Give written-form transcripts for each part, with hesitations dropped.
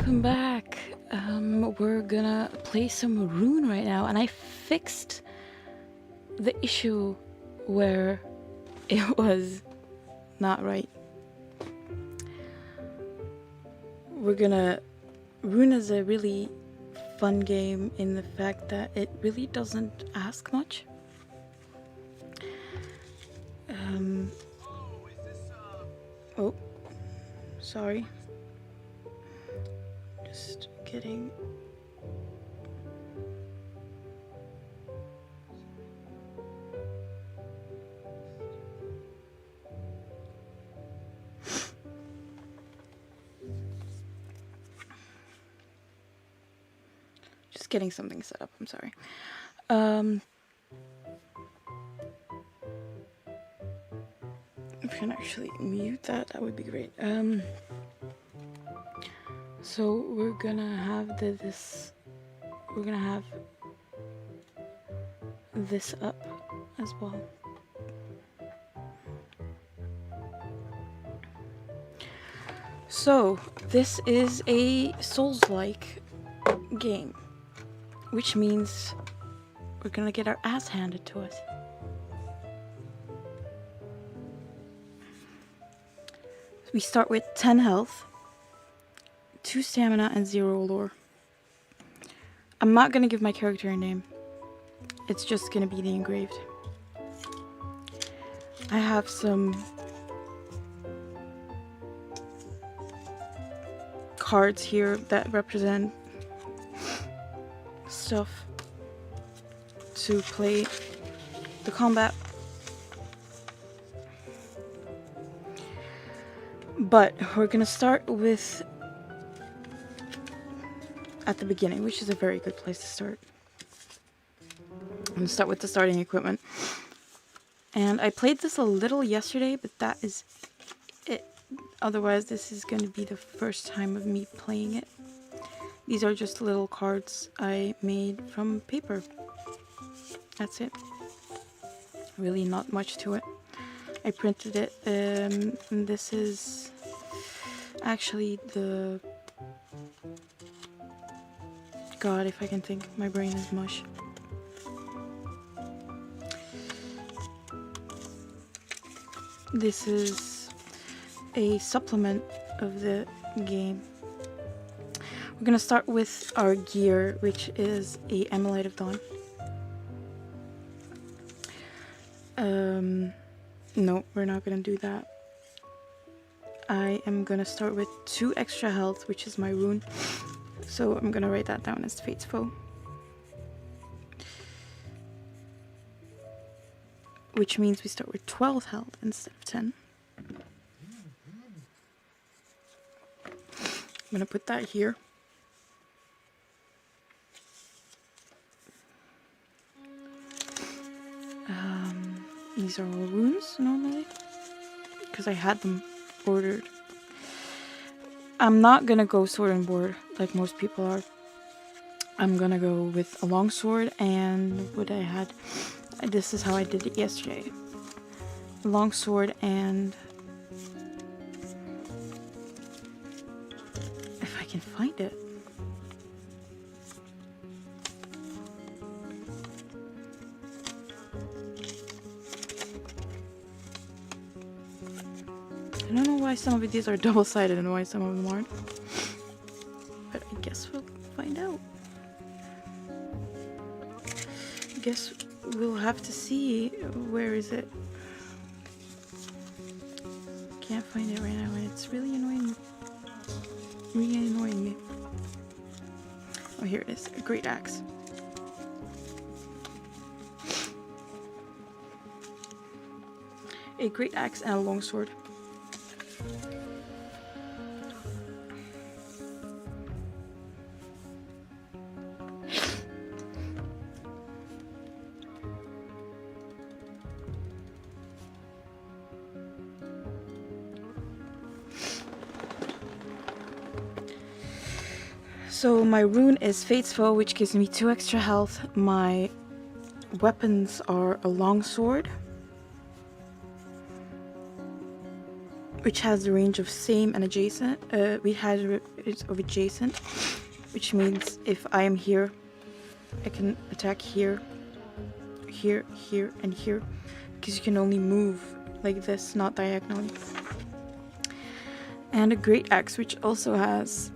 welcome back. We're gonna play some RUNE right now, and I fixed the issue where it was not right. RUNE is a really fun game in the fact that it really doesn't ask much. Oh, sorry. Just kidding. Just getting something set up, I'm sorry. If I can actually mute that, that would be great. So we're gonna have this up as well. So this is a Souls-like game, which means we're gonna get our ass handed to us. We start with 10 health, 2 stamina, and 0 lore. I'm not gonna give my character a name. It's just gonna be the engraved. I have some cards here that represent stuff to play the combat. But we're gonna start with at the beginning, which is a very good place to start. I'm gonna start with the starting equipment. And I played this a little yesterday, but that is it. Otherwise, this is gonna be the first time of me playing it. These are just little cards I made from paper. That's it. Really not much to it. I printed it. And this is actually the... God, if I can think. My brain is mush. This is a supplement of the game. We're gonna start with our gear, which is a Emulate of Dawn. No, we're not gonna do that. I am gonna start with 2 extra health, which is my rune. So I'm gonna write that down as Fate's Foe. Which means we start with 12 health instead of 10. I'm gonna put that here. These are all runes normally, because I had them ordered. I'm not gonna go sword and board like most people are. I'm gonna go with a longsword and what I had. This is how I did it yesterday. Longsword and... if I can find it. I don't know why some of these are double-sided and why some of them aren't. But I guess we'll find out. I guess we'll have to see. Where is it? Can't find it right now and it's really annoying. Really annoying me. Oh, here it is. A great axe. A great axe and a longsword. So my rune is Fate's Foe, which gives me 2 extra health. My weapons are a longsword, which has the range of same and adjacent. We have range of adjacent, which means if I am here, I can attack here, here, here, and here, because you can only move like this, not diagonally. And a great axe, which also has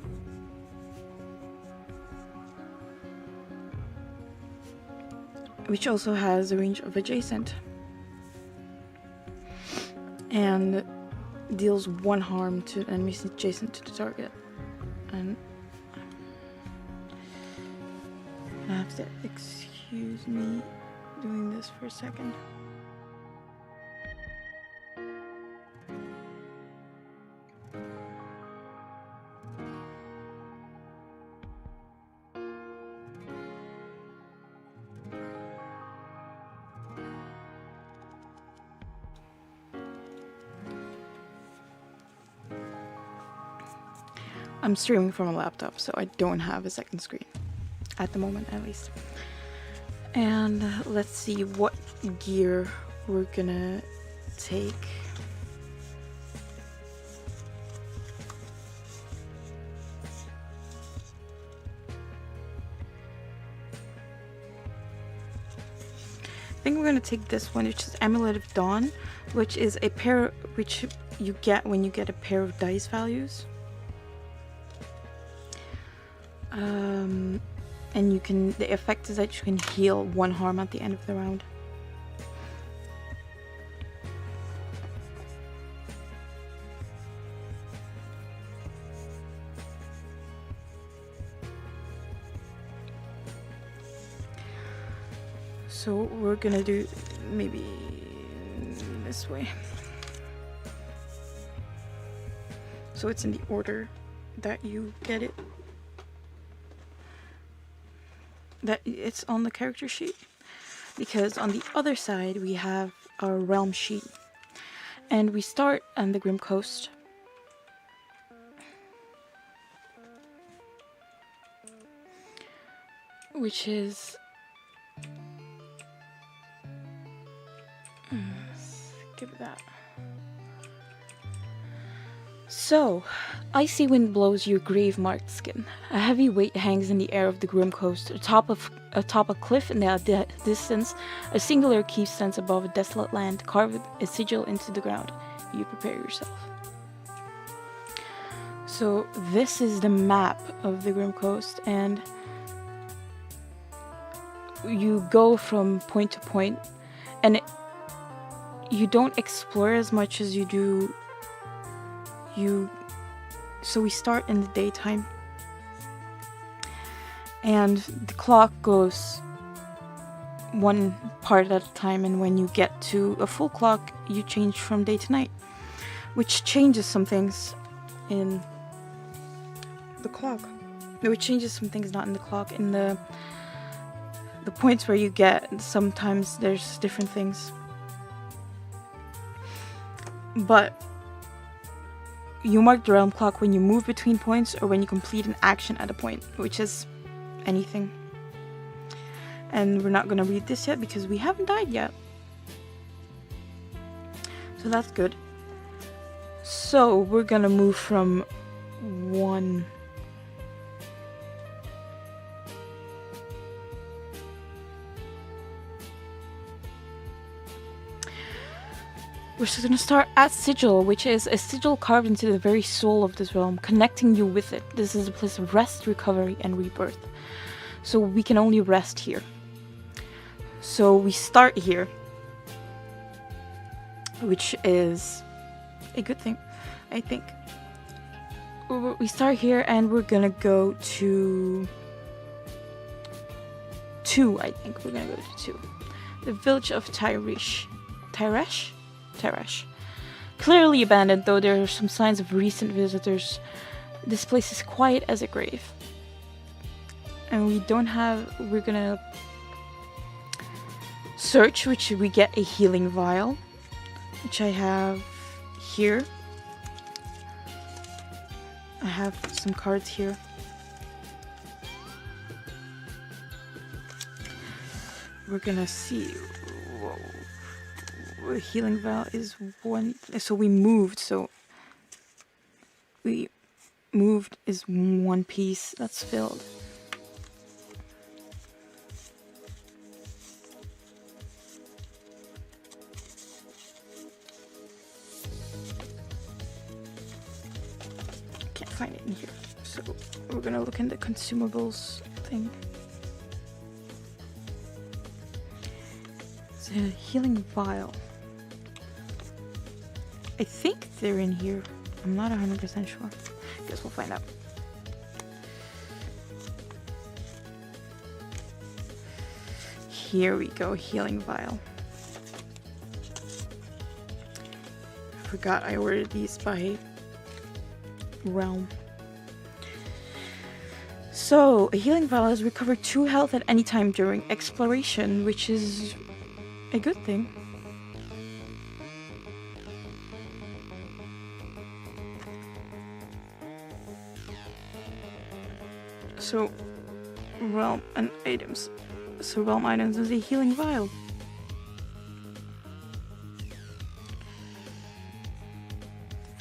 a range of adjacent and deals 1 harm to enemies adjacent to the target. And I have to excuse me doing this for a second. I'm streaming from a laptop, so I don't have a second screen. At the moment, at least. And let's see what gear we're gonna take. I think we're gonna take this one, which is Amulet of Dawn, which is a pair which you get when you get a pair of dice values. And you can, the effect is that you can heal 1 harm at the end of the round. So we're gonna do maybe this way. So it's in the order that you get it. That it's on the character sheet, because on the other side we have our realm sheet, and we start on the Grim Coast, which is skip that. So, icy wind blows your grave-marked skin. A heavy weight hangs in the air of the Grim Coast. Atop a cliff in the distance, a singular key stands above a desolate land, carved a sigil into the ground. You prepare yourself. So this is the map of the Grim Coast, and you go from point to point, and you don't explore as much as you do. So we start in the daytime, and the clock goes 1 part at a time, and when you get to a full clock, you change from day to night, which changes some things in the clock. No, it changes some things not in the clock. In the points where you get, sometimes there's different things. But you mark the realm clock when you move between points or when you complete an action at a point, which is anything. And we're not going to read this yet because we haven't died yet. So that's good. So we're going to move from 1. We're just going to start at Sigil, which is a sigil carved into the very soul of this realm, connecting you with it. This is a place of rest, recovery, and rebirth. So we can only rest here. So we start here, which is a good thing, I think. We start here and we're going to go to 2, I think. We're going to go to 2. The village of Tyresh. Clearly abandoned, though there are some signs of recent visitors. This place is quiet as a grave. And we're gonna search, which we get a healing vial, which I have here. I have some cards here. We're gonna see. Whoa. Healing vial is 1, so we moved, so we moved is one piece that's filled. Can't find it in here, so we're gonna look in the consumables thing. It's a healing vial. I think they're in here. I'm not 100% sure. Guess we'll find out. Here we go, healing vial. I forgot I ordered these by Realm. So, a healing vial has recovered 2 health at any time during exploration, which is a good thing. So, realm and items. So, realm items is a healing vial.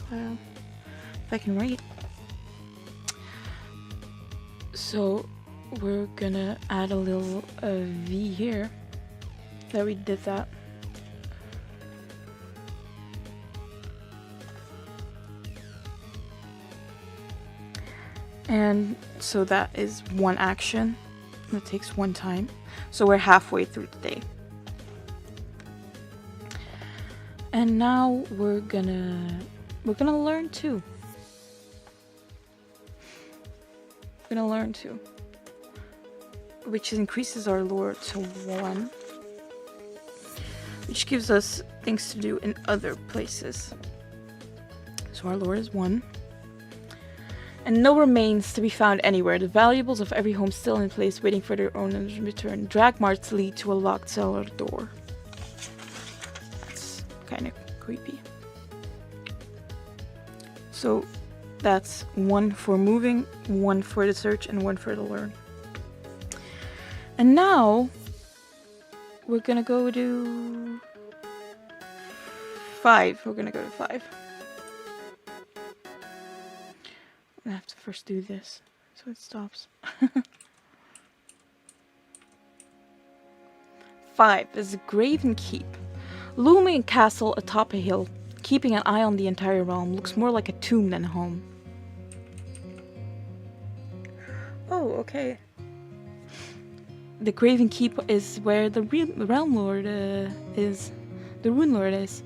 Vial. If I can write. So, we're gonna add a little V here. That we did that. And so that is one action. That takes one time. So we're halfway through the day. And now we're gonna learn too. We're gonna learn too. Which increases our lore to 1. Which gives us things to do in other places. So our lore is 1. And no remains to be found anywhere. The valuables of every home still in place, waiting for their owner's return. Drag marks lead to a locked cellar door. That's kind of creepy. So that's 1 for moving, 1 for the search, and 1 for the learn. And now we're gonna go to 5. We're gonna go to 5. I have to first do this so it stops. 5 is Graven Keep. Looming castle atop a hill, keeping an eye on the entire realm. Looks more like a tomb than a home. Oh, okay. The Graven Keep is where the realm lord is. The rune lord is.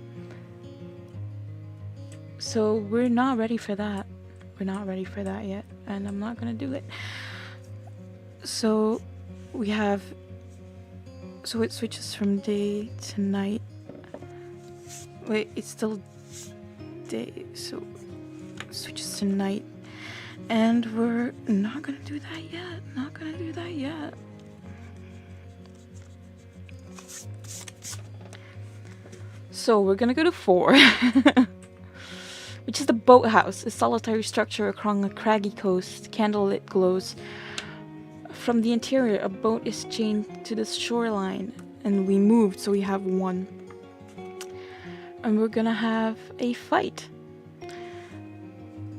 So we're not ready for that. We're not ready for that yet, and I'm not gonna do it. So we have, so it switches from day to night. Wait, it's still day, so it switches to night, and we're not gonna do that yet. Not gonna do that yet. So we're gonna go to 4. Which is the boathouse, a solitary structure along a craggy coast. Candlelit glows. From the interior, a boat is chained to the shoreline, and we moved, so we have 1. And we're gonna have a fight.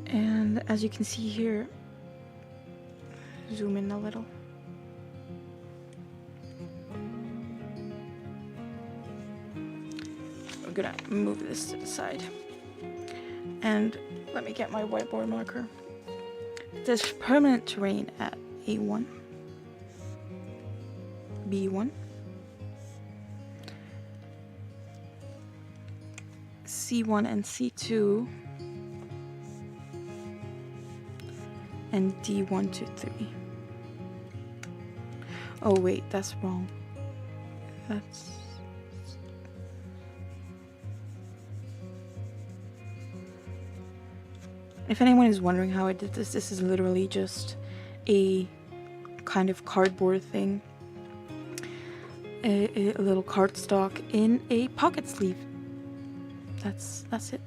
And as you can see here, zoom in a little. We're gonna move this to the side. And let me get my whiteboard marker. There's permanent terrain at A1, B1, C1 and C2, and D1 to 3. Oh wait, that's wrong. That's... If anyone is wondering how I did this, this is literally just a kind of cardboard thing. A little cardstock in a pocket sleeve. That's it.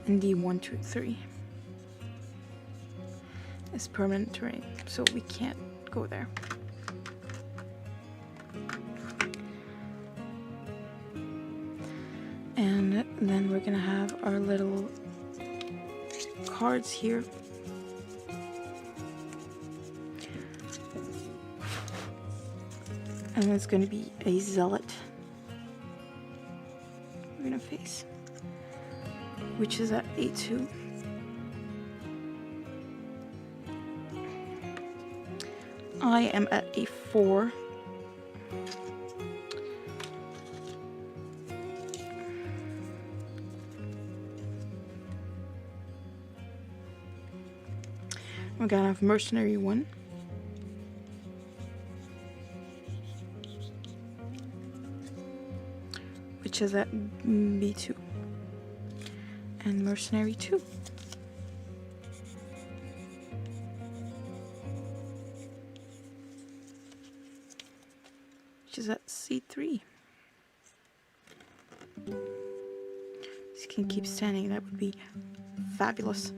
And D1, 2, 3 is permanent terrain, so we can't go there. And And then we're gonna have our little cards here. And it's gonna be a zealot we're gonna face, which is at A2. I am at A4. We're gonna have Mercenary 1. Which is at B2. And Mercenary 2. Which is at C3. This can keep standing, that would be fabulous.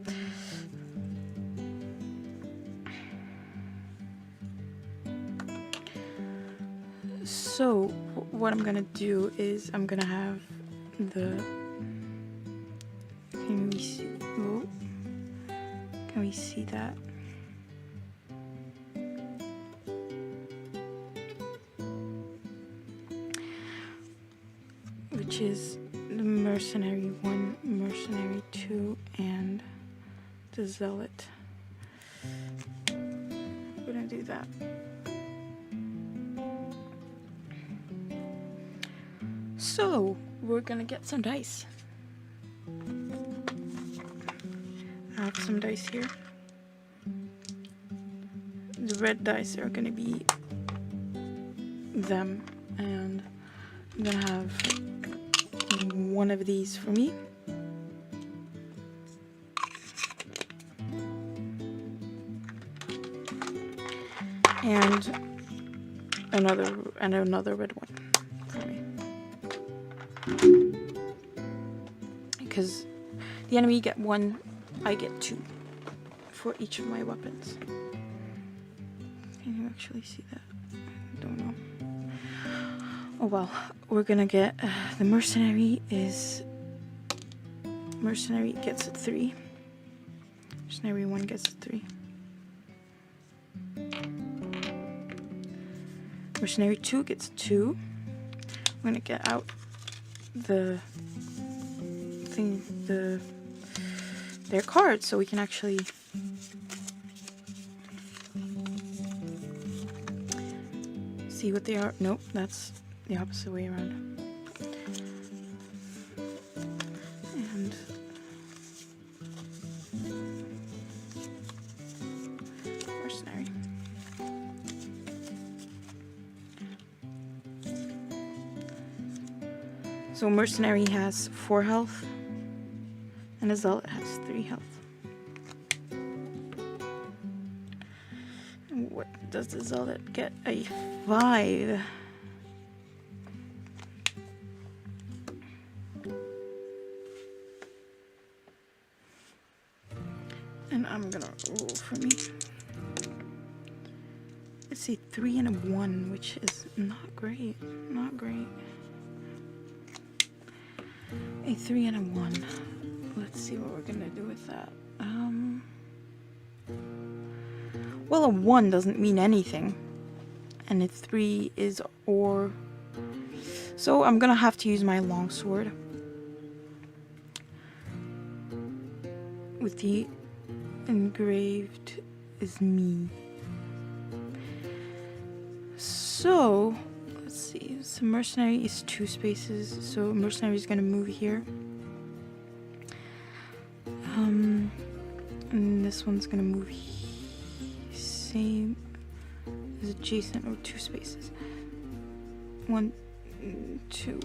So what I'm gonna do is I'm gonna have the, can we see that? Which is the Mercenary 1, Mercenary 2, and the Zealot. We're gonna do that. So, we're gonna get some dice. I have some dice here. The red dice are gonna be them, and I'm gonna have one of these for me. And another red one for me. Because the enemy get 1, I get 2 for each of my weapons. Can you actually see that? I don't know. Oh well, we're gonna get the Mercenary gets a 3. Mercenary 1 gets a 3. Mercenary 2 gets 2. I'm gonna get out the thing, their cards, so we can actually see what they are. Nope, that's the opposite way around. And Mercenary. So Mercenary has 4 health, and a Zealot has 3 health. And what does the Zealot get? A 5. And I'm gonna roll for me. It's a 3 and a 1, which is not great. Not great. A 3 and a 1. Let's see what we're gonna do with that. Well, a 1 doesn't mean anything, and a 3 is or. So I'm gonna have to use my longsword with the engraved is me. So let's see. So Mercenary is 2 spaces, so Mercenary is gonna move here. And this one's gonna move same as adjacent, or 2 spaces. 1, 2.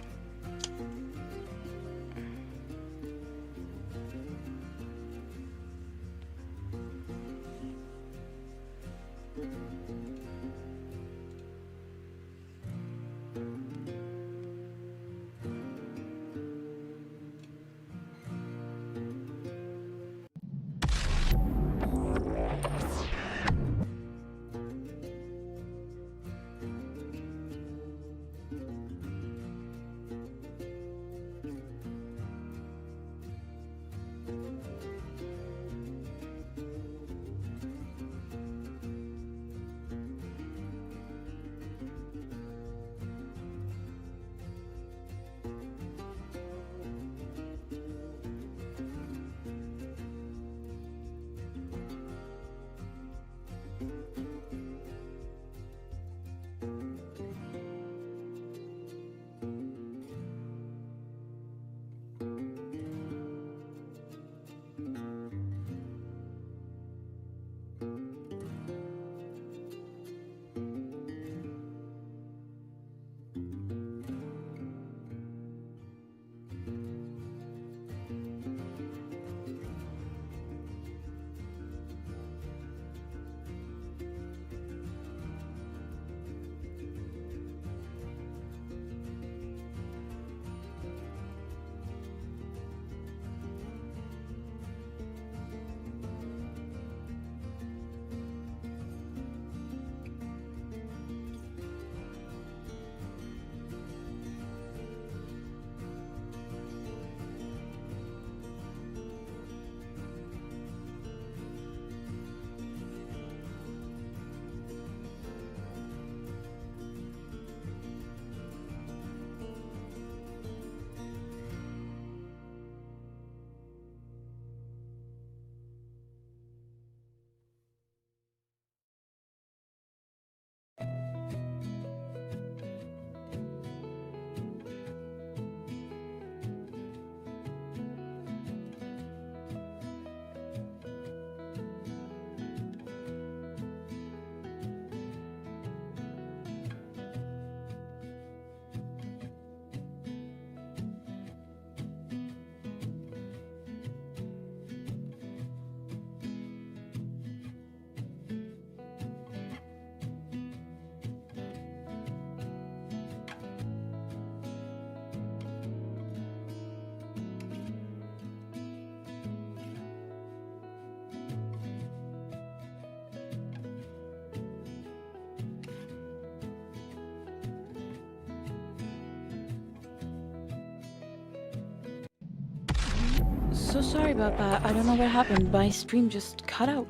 so sorry about that. I don't know what happened. My stream just cut out.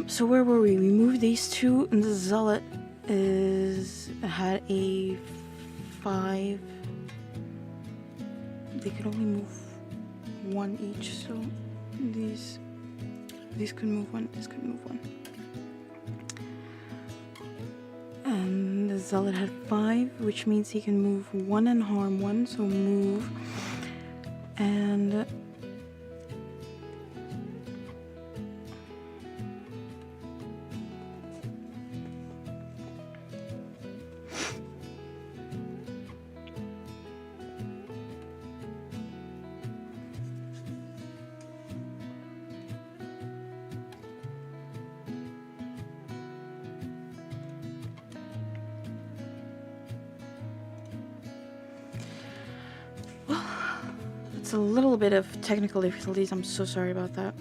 So where were we? We moved these two, and the Zealot had a 5. They could only move 1 each, so these could move 1, this could move 1. And the Zealot had 5, which means he can move 1 and harm 1, so move. And it's a little bit of technical difficulties. I'm so sorry about that.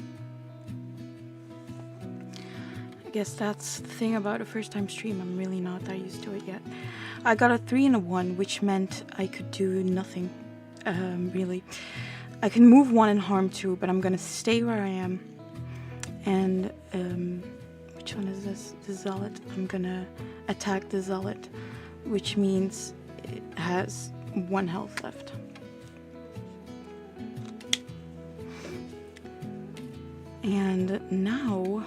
I guess that's the thing about a first time stream. I'm really not that used to it yet. I got a 3 and a 1, which meant I could do nothing, really. I can move 1 and harm 2, but I'm gonna stay where I am. And, which one is this? The Zealot. I'm gonna attack the Zealot, which means it has 1 health left. And now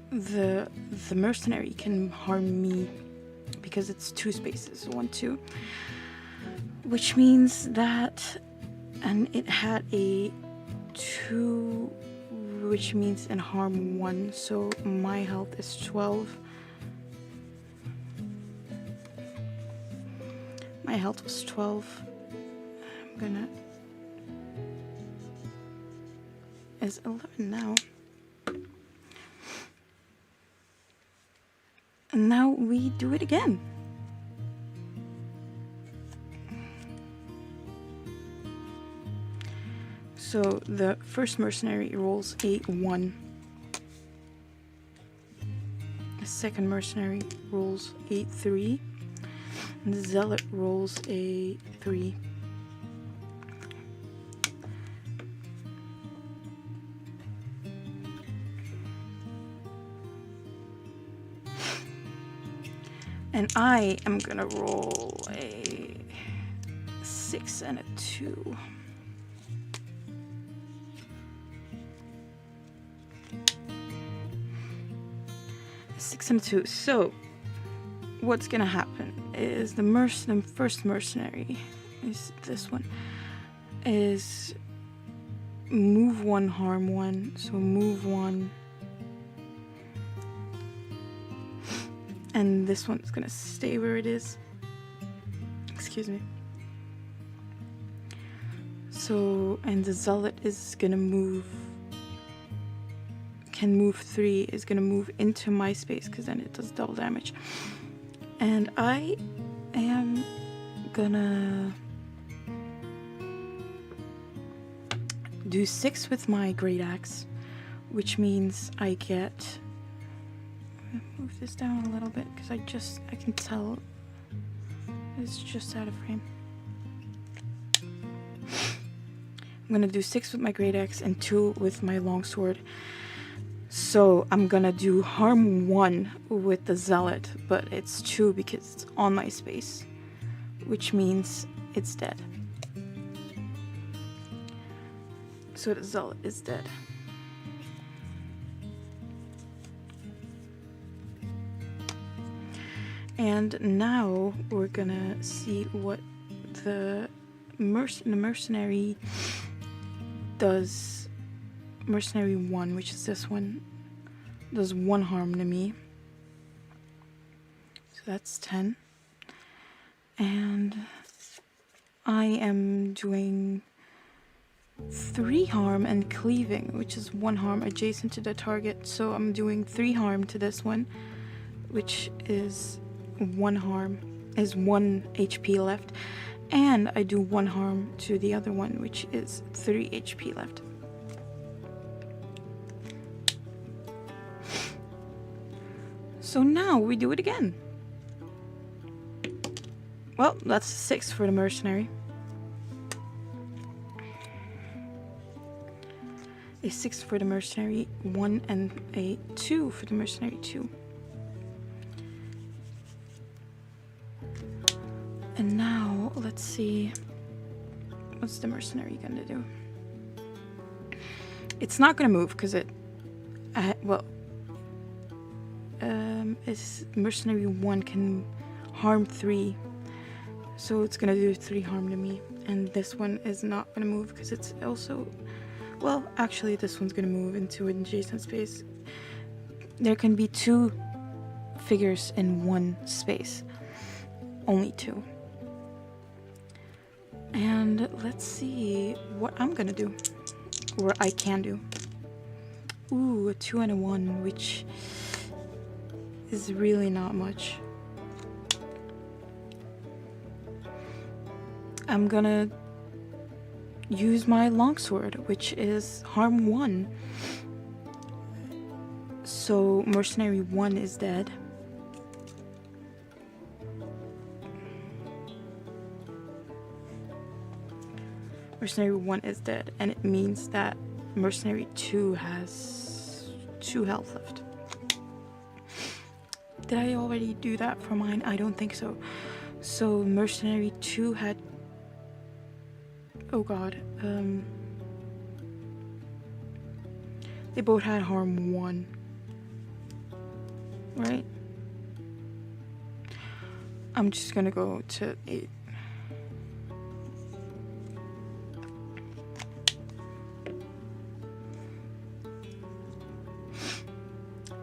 the mercenary can harm me because it's 2 spaces, 1, 2, which means that, and it had a 2, which means in harm 1, so my health is 12. My health was 12. I'm gonna... It's 11 now. And now we do it again. So the first mercenary rolls a 1. The second mercenary rolls a 3. And the Zealot rolls a 3. And I am gonna roll a 6 and a 2. A 6 and a 2. So what's gonna happen is the first mercenary is this one, is move 1, harm 1, so move 1, and this one's gonna stay where it is. Excuse me. So, and the Zealot is gonna move, can move 3, is gonna move into my space because then it does double damage. And I am gonna do 6 with my great axe, which means I get, move this down a little bit because I can tell it's just out of frame. I'm gonna do 6 with my great axe and 2 with my longsword. So I'm gonna do harm 1 with the Zealot, but it's 2 because it's on my space, which means it's dead. So the Zealot is dead. And now we're gonna see what the mercenary does. Mercenary 1, which is this one, does 1 harm to me. So that's 10. And I am doing 3 harm and cleaving, which is 1 harm adjacent to the target. So I'm doing 3 harm to this one, which is 1 harm, is 1 HP left. And I do 1 harm to the other one, which is 3 HP left. So now we do it again. Well, that's 6 for the mercenary. A 6 for the mercenary 1 and a 2 for the mercenary 2. And now let's see, what's the mercenary gonna do? It's not gonna move because it's mercenary 1 can harm 3, so it's gonna do 3 harm to me. And this one is not gonna move because it's also, well, actually this one's gonna move into an adjacent space. There can be 2 figures in one space, only 2. And let's see what I'm gonna do, or I can do. Ooh, a 2 and a 1, which is really not much. I'm gonna use my longsword, which is harm 1. So mercenary 1 is dead. Mercenary 1 is dead, and it means that mercenary 2 has 2 health left. Did I already do that for mine? I don't think so. So mercenary 2 had, oh god, they both had harm 1, right? I'm just gonna go to 8.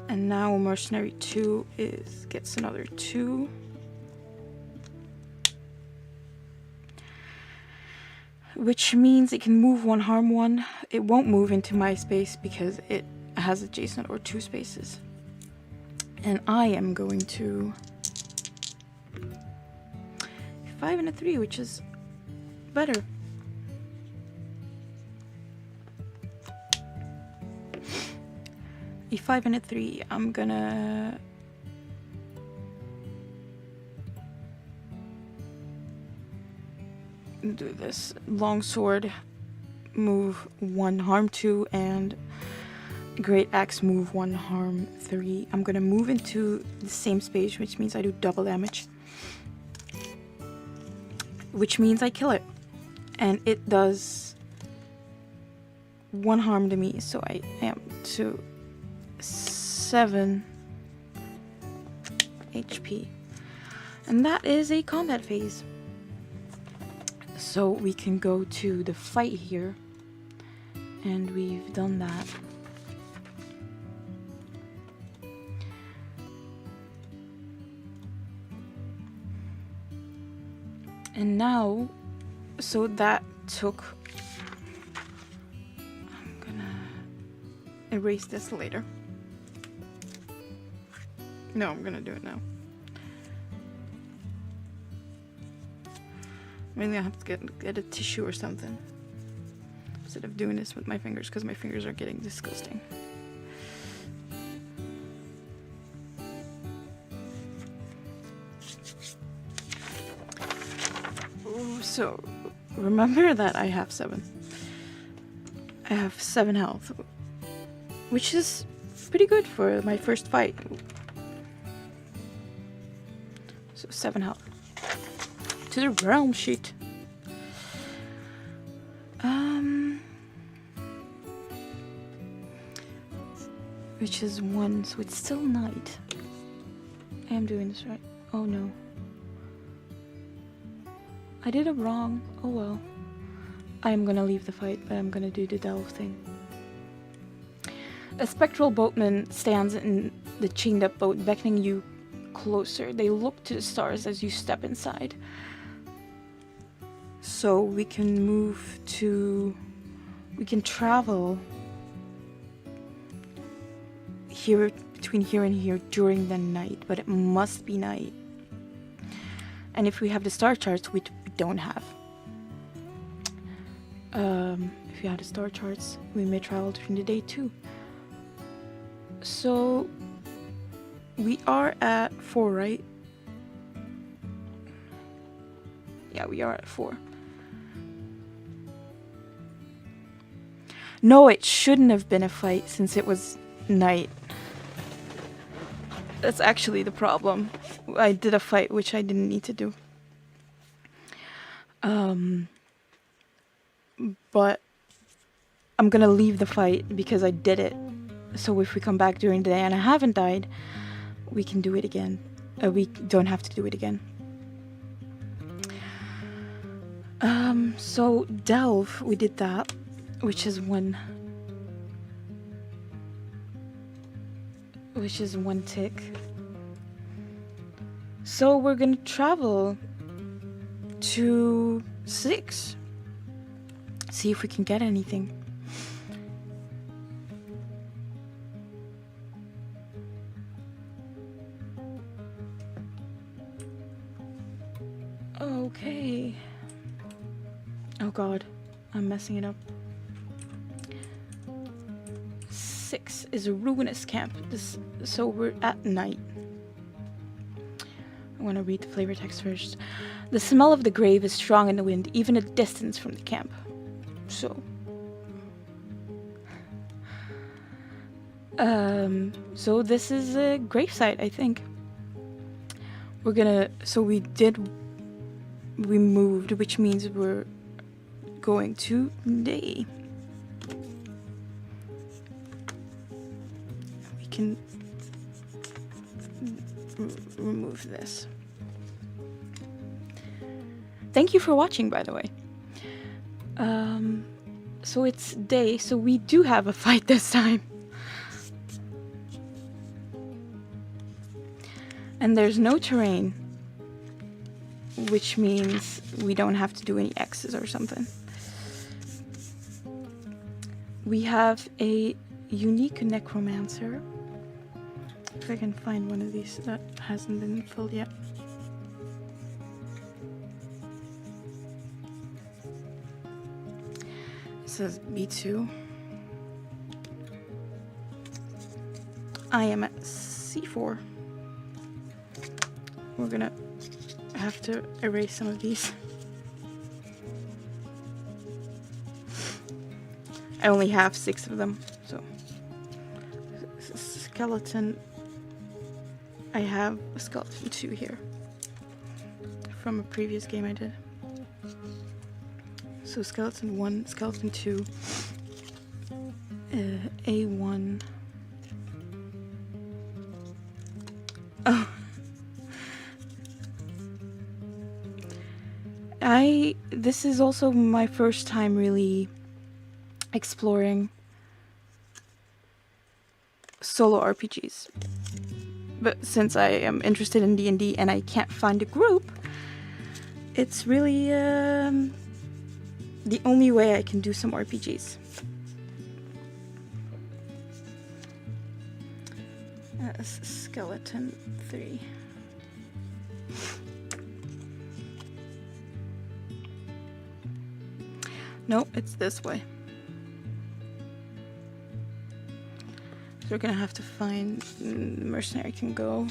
And now mercenary 2 gets another 2. Which means it can move 1 harm 1. It won't move into my space because it has adjacent or 2 spaces. And I am going to 5 and a 3, which is better. A 5 and a 3, I'm gonna do this. Longsword, move 1, harm 2, and Great Axe, move 1, harm 3. I'm gonna move into the same space, which means I do double damage. Which means I kill it. And it does 1 harm to me, so I am to 7 HP. And that is a combat phase. So we can go to the fight here. And we've done that. And now, so that took, I'm gonna erase this later. No, I'm gonna do it now. Maybe I have to get a tissue or something instead of doing this with my fingers, because my fingers are getting disgusting. Ooh, so remember that I have 7. I have 7 health, which is pretty good for my first fight. So 7 health. To the realm sheet. Which is 1, so it's still night. I am doing this right. Oh no. I did it wrong. Oh well. I am gonna leave the fight, but I'm gonna do the delve thing. A spectral boatman stands in the chained up boat, beckoning you closer. They look to the stars as you step inside. So we can travel here, between here and here during the night, but it must be night. And if we have the star charts, which we don't have. If we have the star charts, we may travel during the day too. So We are at 4, right? Yeah, we are at 4. No, it shouldn't have been a fight since it was night. That's actually the problem. I did a fight which I didn't need to do. But I'm gonna leave the fight because I did it. So if we come back during the day and I haven't died, we can do it again. We don't have to do it again. So delve, we did that, which is one tick. So we're gonna travel to 6. See if we can get anything. Okay. Oh god, I'm messing it up. 6 is a ruinous camp. So we're at night. I want to read the flavor text first. The smell of the grave is strong in the wind, even a distance from the camp. So this is a gravesite, I think. We moved, which means we're going to day. We can remove this. Thank you for watching, by the way. So it's day, so we do have a fight this time. And there's no terrain, which means we don't have to do any X's or something. We have a unique necromancer. If I can find one of these that hasn't been filled yet. It says B2. I am at C4. We're gonna have to erase some of these. I only have 6 of them, so. Skeleton. I have a skeleton 2 here. From a previous game I did. So skeleton 1, skeleton 2, A1. Oh. This is also my first time really exploring solo RPGs. But since I am interested in D&D and I can't find a group, it's really the only way I can do some RPGs. Skeleton 3. Nope, it's this way. So we're gonna have to find mercenary can go.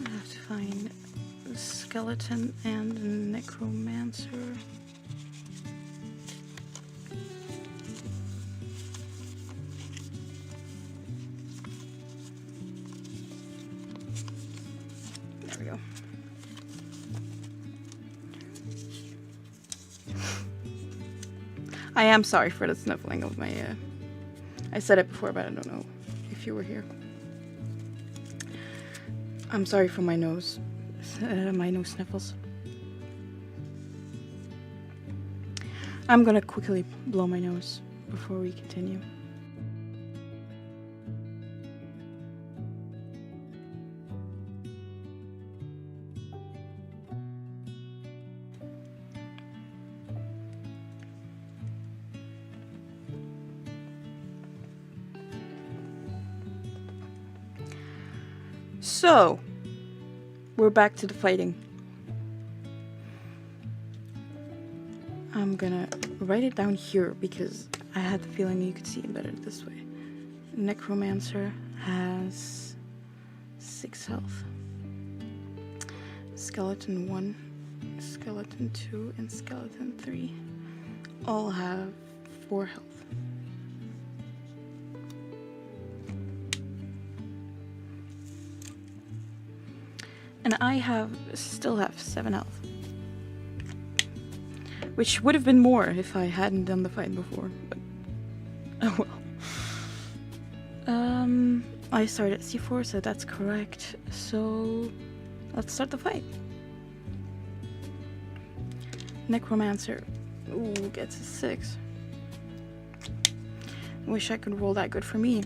I have to find the skeleton and the necromancer. There we go. I am sorry for the sniffling of my, I said it before, but I don't know if you were here. I'm sorry for my nose sniffles. I'm gonna quickly blow my nose before we continue. So, we're back to the fighting. I'm gonna write it down here because I had the feeling you could see it better this way. Necromancer has 6 health. Skeleton 1, Skeleton 2, and Skeleton 3 all have 4 health. And I still have 7 health. Which would have been more if I hadn't done the fight before, but oh well. I started at C4, so that's correct. So let's start the fight. Necromancer, ooh, gets a 6. Wish I could roll that good for me.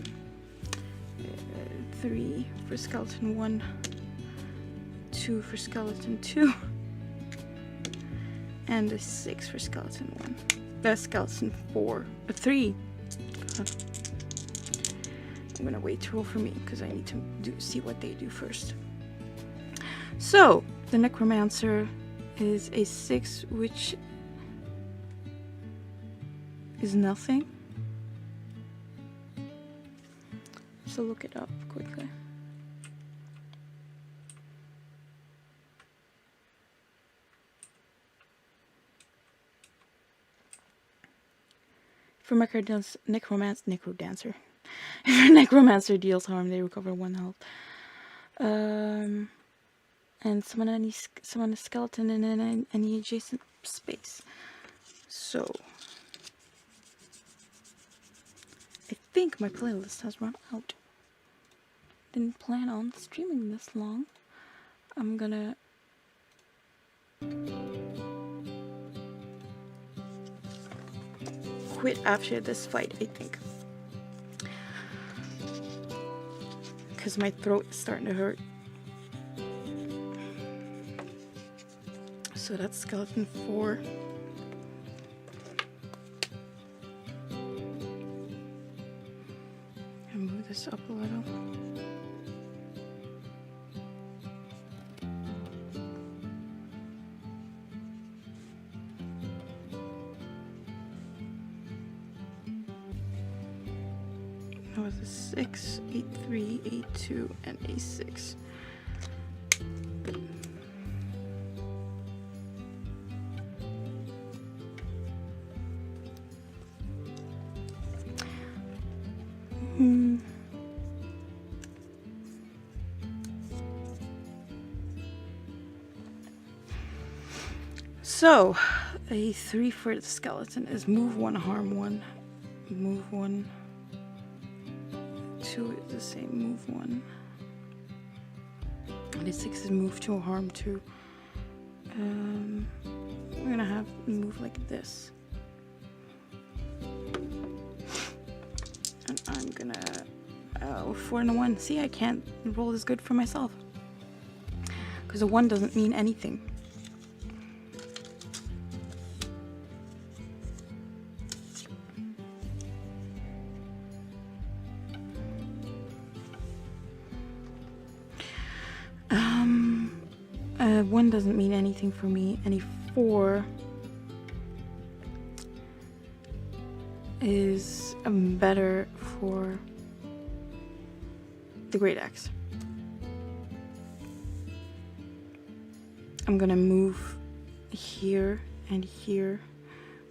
3 for Skeleton 1, 2 for Skeleton 2, and a 6 for Skeleton 1. That's Skeleton 4, a 3. God. I'm gonna wait to roll for me because I need to see what they do first. So the Necromancer is a 6, which is nothing. So look it up quickly. For Necrodancer. If a Necromancer deals harm, they recover 1 health. And summon a skeleton in any adjacent space. So I think my playlist has run out. Didn't plan on streaming this long. I'm gonna quit after this fight, I think. Because my throat is starting to hurt. So that's Skeleton 4. And move this up a little. That was a 6, 8, 3, 8, 2, and a 6. So, a 3 for the skeleton is move 1, harm 1, move 1. 2 is the same, move 1. And a 6 is move 2, harm 2. We're gonna have move like this. And I'm gonna 4 and a 1. See, I can't roll as good for myself. Because a 1 doesn't mean anything. One doesn't mean anything for me. Any 4 is better for the Great Axe. I'm gonna move here and here,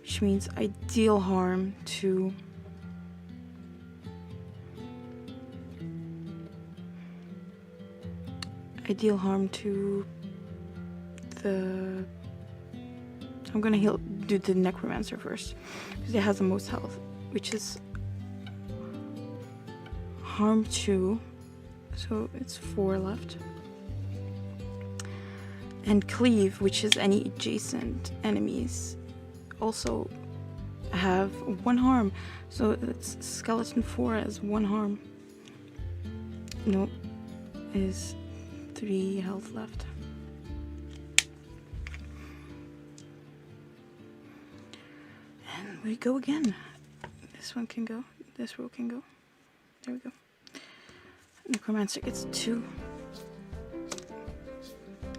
which means I deal harm to the... I'm gonna do the Necromancer first, because it has the most health, which is harm 2, so it's 4 left. And cleave, which is any adjacent enemies, also have 1 harm, so it's Skeleton 4 as 1 harm. Nope, is 3 health left. And we go again. This one can go. This row can go. There we go. Necromancer gets 2.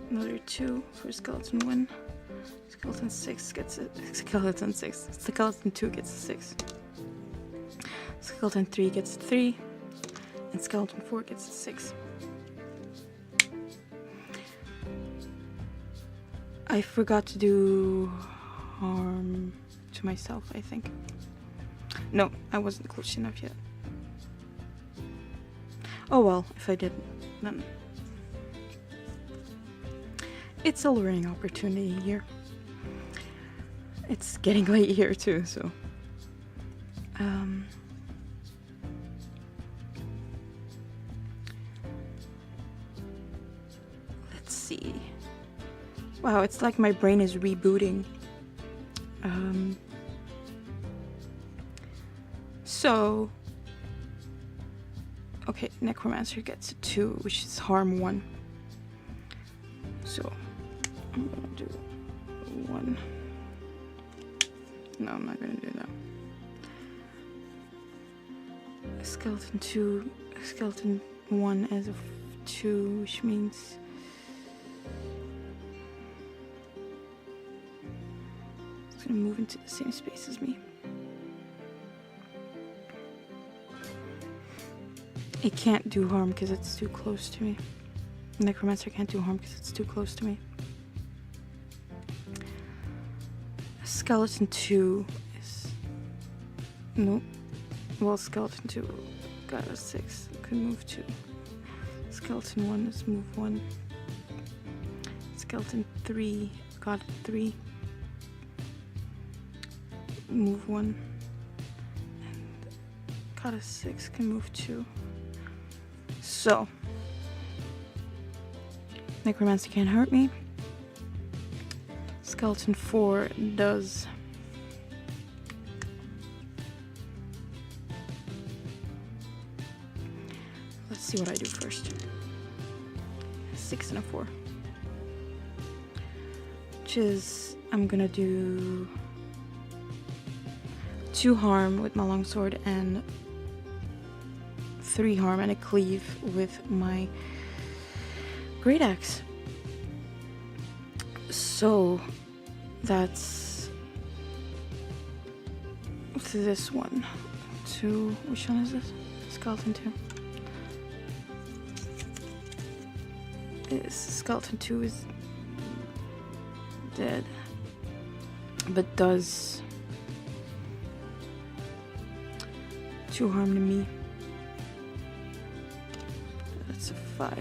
Another 2 for Skeleton 1. Skeleton 6 gets it. Skeleton 6. Skeleton 2 gets a 6. Skeleton 3 gets 3. And skeleton 4 gets a 6. I forgot to do harm to myself, I think. No, I wasn't close enough yet. Oh well, if I didn't, then it's a learning opportunity here. It's getting late here too, so let's see. Wow, it's like my brain is rebooting. So okay, Necromancer gets a 2, which is harm 1. So I'm gonna do 1. No, I'm not gonna do that. Skeleton 2, skeleton 1 as a 2, which means it's gonna move into the same space as me. It can't do harm because it's too close to me. Necromancer can't do harm because it's too close to me. Skeleton 2 is... Nope. Well, skeleton 2 got a 6. Could move 2. Skeleton 1 is move 1. Skeleton 3 got 3. Move 1. And got a 6. Can move 2. So, Necromancer can't hurt me. Skeleton 4 does. Let's see what I do first. 6 and a 4. Which is, I'm gonna do 2 harm with my longsword and 3 harm and a cleave with my great axe. So that's this one. 2. Which one is this? Skeleton 2. Skeleton 2 is dead, but does 2 harm to me. That's a 5.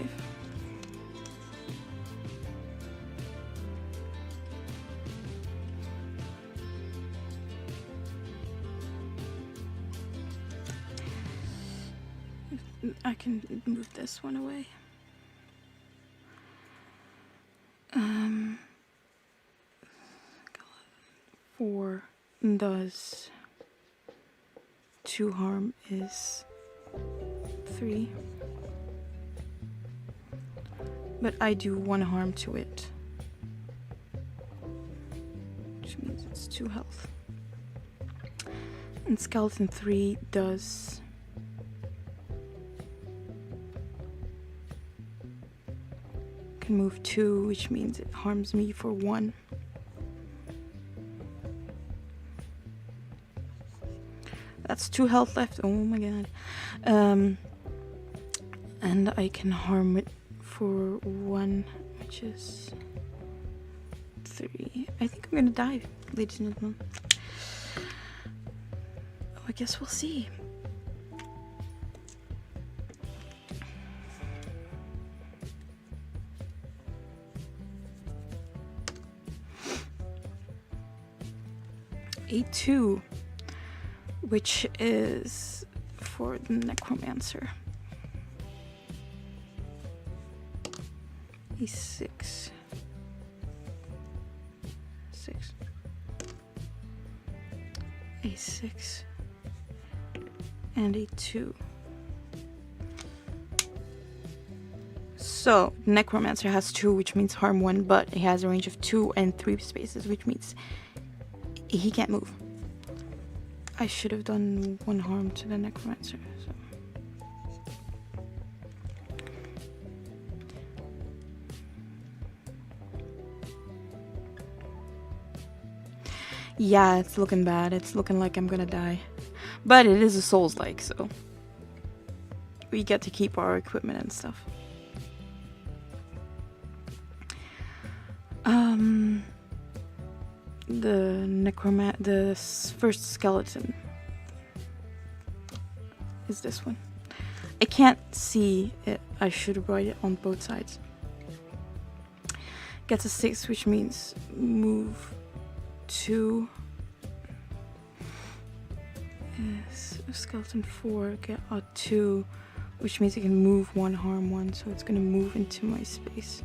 I can move this one away. 4 does 2 harm is 3. But I do 1 harm to it, which means it's 2 health. And skeleton 3 does can move 2, which means it harms me for 1. That's 2 health left. Oh my god. And I can harm it for 1, which is 3. I think I'm gonna die, ladies and gentlemen. Oh, I guess we'll see. A2, which is for the Necromancer. A6. 6. A6. And A2. So, Necromancer has 2, which means harm 1, but he has a range of 2 and 3 spaces, which means he can't move. I should have done 1 harm to the Necromancer. So. Yeah, it's looking bad. It's looking like I'm gonna die. But it is a Souls-like, so we get to keep our equipment and stuff. The first skeleton is this one. I can't see it. I should write it on both sides. Gets a 6, which means move 2. Skeleton 4 get a 2, which means it can move 1, harm 1, so it's gonna move into my space.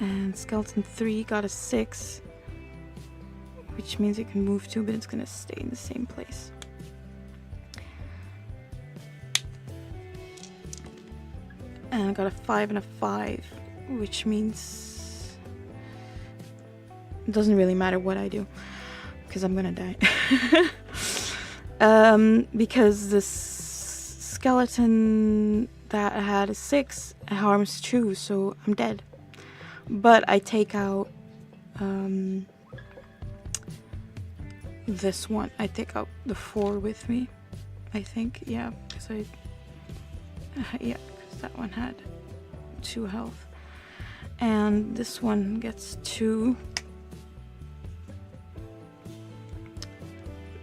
And skeleton 3 got a 6, which means it can move 2, but it's gonna stay in the same place. And I got a 5 and a 5, which means it doesn't really matter what I do, because I'm gonna die. Because this skeleton that had a 6 harms 2, so I'm dead. But I take out this one. I take out the 4 with me, I think. Yeah, because that one had 2 health. And this one gets 2.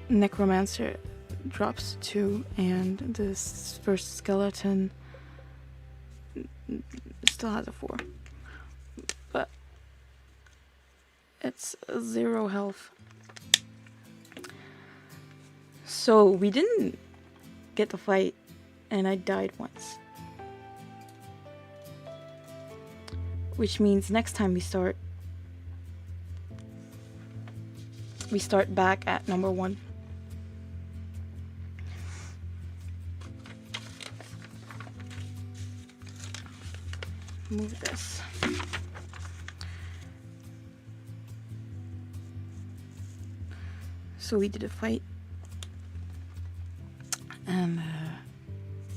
Necromancer drops 2, and this first skeleton still has a 4. But it's 0 health. So we didn't get to fight, and I died once. Which means next time we start back at number 1. Move this. So we did a fight, and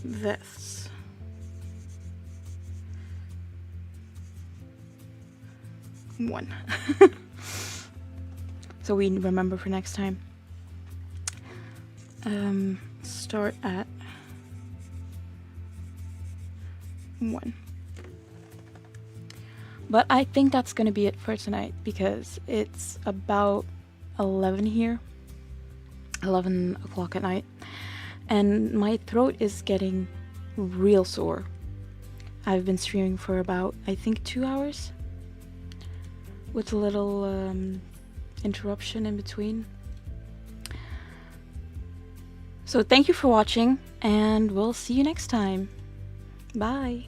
this. One. So we remember for next time. Start at 1. But I think that's gonna be it for tonight, because it's about 11 here. 11 o'clock at night. And my throat is getting real sore. I've been streaming for about, I think, 2 hours. With a little interruption in between. So thank you for watching, and we'll see you next time. Bye!